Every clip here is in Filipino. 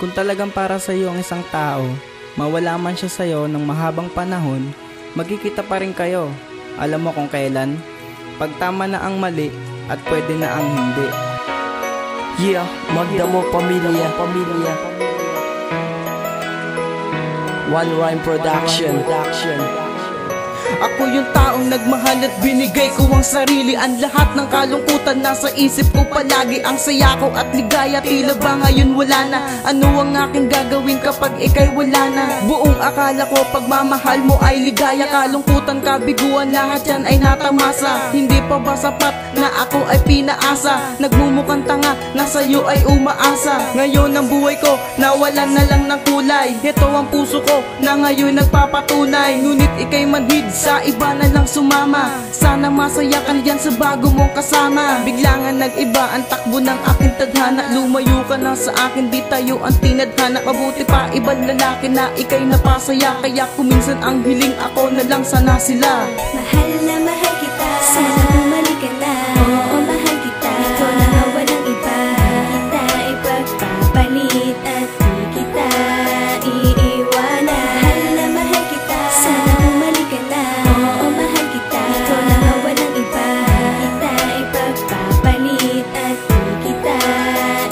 Kung talagang para sa iyo ang isang tao, mawala man siya sa iyo ng mahabang panahon, magkikita pa rin kayo. Alam mo kung kailan? Pag tama na ang mali at pwede na ang hindi. Yeah, Magdamo Pamilya. One Rhyme Production. Ako yung taong nagmahal at binigay ko ang sarili. Ang lahat ng kalungkutan nasa isip ko palagi. Ang saya ko at ligaya tila ba ngayon wala na. Ano ang aking gagawin kapag ika'y wala na? Buong akala ko pagmamahal mo ay ligaya. Kalungkutan, kabiguan, lahat yan ay natamasa. Hindi pa ba sapat na ako ay pinaasa? Nagmumukhang tanga na sa'yo ay umaasa. Ngayon ang buhay ko nawalan na lang ng kulay. Ito ang puso ko na ngayon nagpapatunay. Ngunit ika'y manhid, sa iba na lang sumama. Sana masaya ka na dyan sa bago mong kasama. Bigla nga nag-iba ang takbo ng aking tadhana. Lumayo ka na sa akin, di tayo ang tinadhana. Mabuti pa ibang lalaki na ika'y napasaya. Kaya kuminsan ang hiling ako na lang sana sila. Mahal na mahal kita, sana bumalik ka na. Oo, mahal kita, ikaw na nga walang iba. Kita ipagpapalit at di kita iiwanan. Mahal na mahal kita, sana bumalik ka na. Oo, mahal kita, ikaw na nga walang iba. Kita ipagpapalit at di kita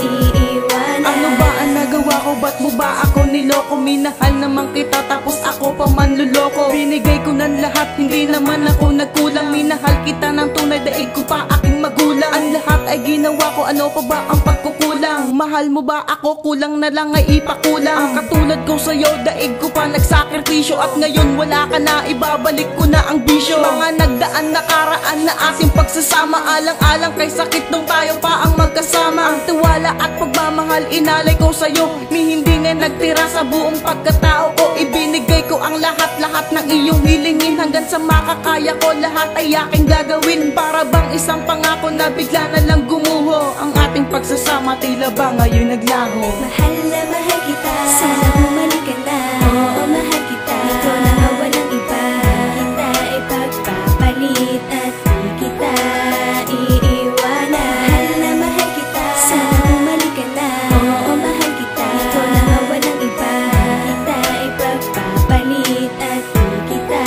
iiwanan. Ano ba ang nagawa ko? Ba't mo ba ako niloko? Minahal naman kita tapos ako pa manluloko. Binigay ko ng lahat, hindi naman ako nagkulang. Minahal kita ng tunay, daig ko pa aking magulang. Ang lahat ay ginawa ko, ano pa ba ang pagkukulang? Mahal mo ba ako? Kulang na lang ay ipakulang. Ang katulad ko sa'yo, daig ko pa nagsakripisyo. At ngayon wala ka na, ibabalik ko na ang bisyo. Mga nagdaan nakaraan na ating pagsasama. Alang-alang kay sakit nung tayo pa ang magkasama. Ang tiwala at pagmamahal inalay ko sa'yo. Ni hindi nga nagtira sa buong pagkatao ko. Ibinigay ko ang lahat-lahat ng iyong hilingin. Hanggang sa makakaya ko, lahat ay aking gagawin. Para bang isang pangako na bigla na lang gumuho. Ang ating pagsasama tila ba ngayon naglaho. Mahal na mahal kita, sana bumalik ka na. Oo, mahal kita, ikaw na nga walang iba. Kita ipagpapalit at di kita iiwanan. Mahal na mahal kita, sana bumalik ka na. Oo, mahal kita, ikaw na nga walang iba. Kita ipagpapalit at di kita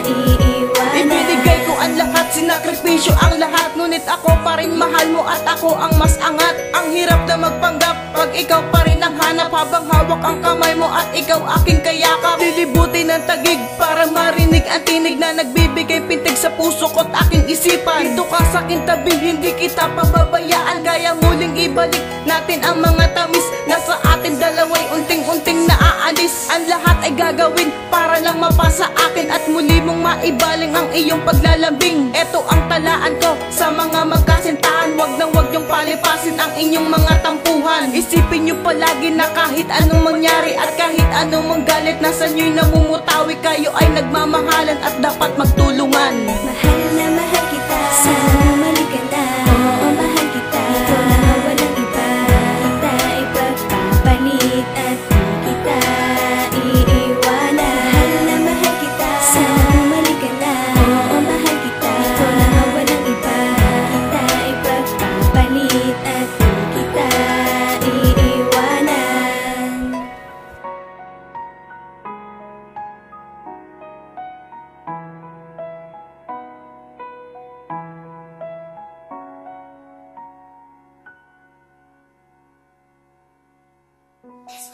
iiwanan. Ibinigay ko ang lahat, sinakripisyo ang lahat. Ngunit ako pa rin mahal mo at ako ang mas angat. Ang hirap na magpanggap pag ikaw pa rin ang hanap. Habang hawak ang kamay mo at ikaw aking kayakap. Lilibutin ng tagig para marinig ang tinig na nagbibigay pintig sa puso ko't aking isipan. Dito ka sa aking tabi, hindi kita pababayaan. Kaya muling ibalik natin ang mga tamis na sa atin dalaway unting-unting naaalis. Ang lahat ay gagawin para lang mapasa akin at muli mong maibaling ang iyong paglalambing. Ito ang talaan ko sa mga magkasintahan. Wag nang wag niyong palipasin ang inyong mga tampuhan. Isipin niyo palagi na kahit anong mangyari at kahit anong manggalit, nasa niyo'y namumutawi. Kayo ay nagmamahalan at dapat magtulungan. Mahal na mahal kita, sana bumalik ka na. Oo, mahal kita, ikaw na nga walang iba. Kita ipagpapalit at di kita iiwanan. Mahal na mahal kita, sana bumalik ka na. Oo, mahal kita, ikaw na nga walang iba. Kita ipagpapalit at di kita iiwanan. It's